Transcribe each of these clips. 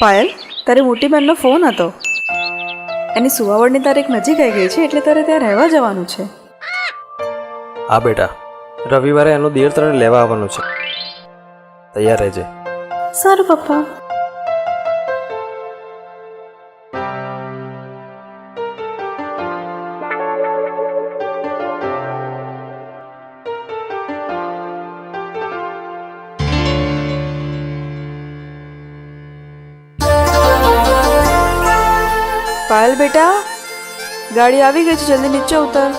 પાયલ, તારી મોટી બહેનનો ફોન હતો. એની સુવાવડની તારીખ નજીક આવી ગઈ છે એટલે તારે ત્યાં રહેવા જવાનું છે. હા બેટા, રવિવારે એનો દિયર તને લેવા આવવાનો છે. તૈયાર રહેજે. સારું પપ્પા. પાયલ બેટા, ગાડી આવી ગઈ છે, જલ્દી નીચે ઉતર.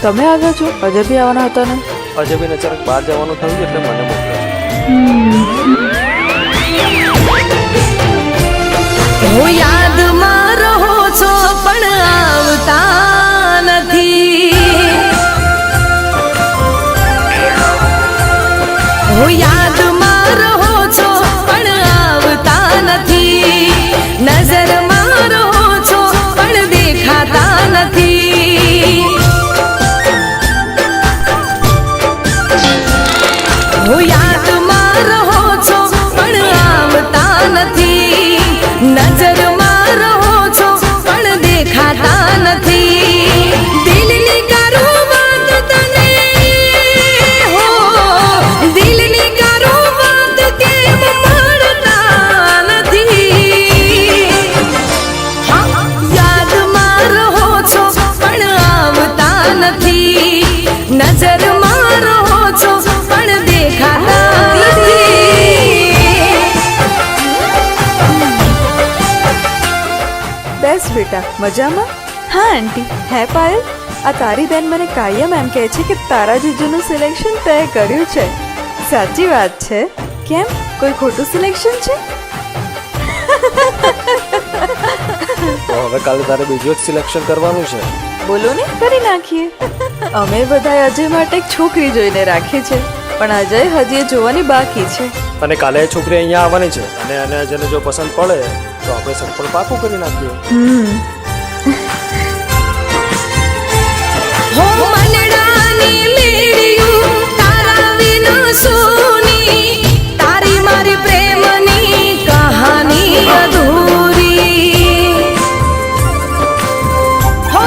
તમે આવ્યા છો? અજય બી આવવાના હતા ને? અજય બેન અચાનક બહાર જવાનું થયું એટલે મને મોકલ્યો. હું યાદમાં રહો છો પણ આવતા નથી. હું યાદમાં રહો છો પણ આવતા નથી. નજરમાં રહો છો પણ દેખાતા નથી. હું યાદમાં રહો છો પણ આવતા નથી. નજરમાં રહો છો પણ દેખાતા નથી. દિલની કરું વાત તને, હો દિલની કરું વાત કેમ મળતા નથી. યાદમાં રહો છો પણ આવતા નથી. નજરમાં રહો છો પણ દેખાતા નથી. બેસ બેટા, મજામાં? હા આંટી. હે પાયલ, આ તારી બેન મને કાયમ એમ કહે છે કે તારા જીજુનું સિલેક્શન તે કર્યું છે. સાચી વાત છે? કેમ, કોઈ ખોટું સિલેક્શન છે? તો હવે કાલે તારે બીજું એક સિલેક્શન કરવાનું છે. બોલો ને, કરી નાખીએ. અમે બધા અજય માટે એક છોકરી જોઈને રાખી છે, પણ અજય હજી એ જોવાની બાકી છે. અને કાલે એ છોકરી અહીંયા આવવાની છે અને એને અજયને જો પસંદ પડે તો આપણે સગપણ પાકું કરી નાખીએ. હો મનડાની મેળ્યું તારા વિના સોની. તારી મારી પ્રેમની કહાની અધૂરી. હો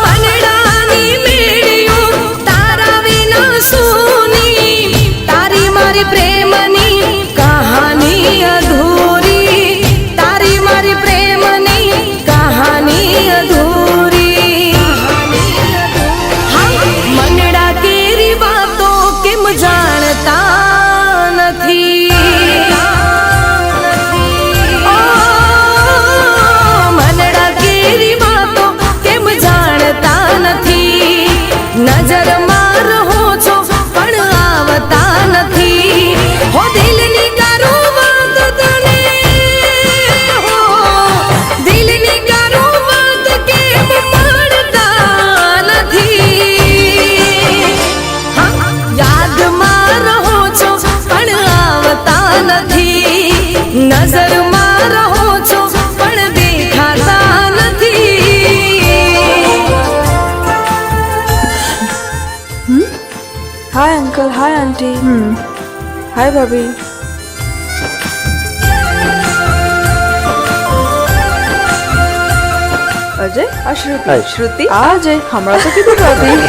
મનડાની મેળ્યું તારા વિના સોની. તારી મારી પ્રેમની કહાની અધૂરી. તારી મારી પ્રેમની કહાની અધૂરી. મનડા કેરી વાતો કેમ જાણતા નથી. મનડા કેરી વાતો કેમ જાણતા નથી. નજરમાં રહો છો પણ આવતા નથી. હો દિલની કરું વાત તને, હો દિલની કરું વાત કેમ મળતા નથી. યાદમાં રહો છો પણ આવતા નથી. નજરમાં રહો છો પણ દેખાતા નથી. હાય અંકલ, હાય આંટી. હાય ભાભી. અજય, આ શ્રુતિ. હાય. શ્રુતિ, આ અજય. હમણાં તો કીધું ભાભી.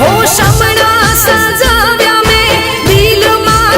હો શમણા સજાવ્યા મેં દિલમાં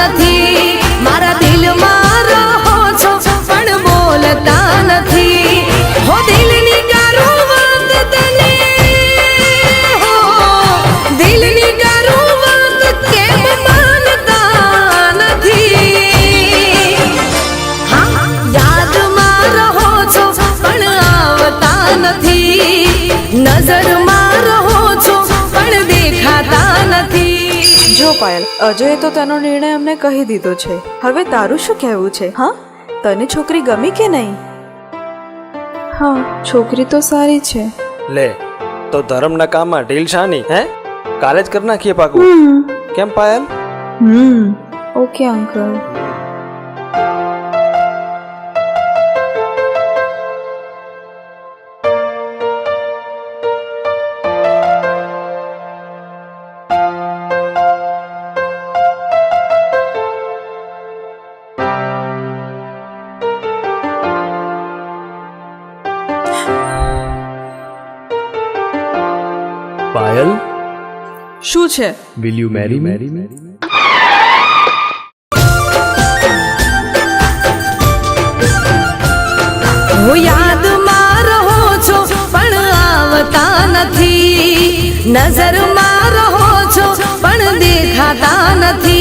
નથી મારા દિલમાં રહો છો પણ બોલતા નથી હો દિલની કરું વાત તને હો દિલની કરું વાત કેમ માનતા નથી હા યાદમાં રહો છો પણ આવતા નથી નજરમાં રહો છો પણ દેખાતા નથી જો પાયલ, અજયે તો તેનો નિર્ણય અમને કહી દીધો છે. હવે તારું શું કહેવું છે? હા, તને છોકરી ગમી કે નહીં? હા, છોકરી તો સારી છે. લે તો ધર્મના કામમાં ઢીલ શાની હે? કાલે જ કરી નાખીએ પાકું. કેમ પાયલ? Okay uncle. પાયલ, શું છે? will you marry me? હો યાદમાં રહો છો પણ આવતા નથી નજરમાં રહો છો પણ દેખાતા નથી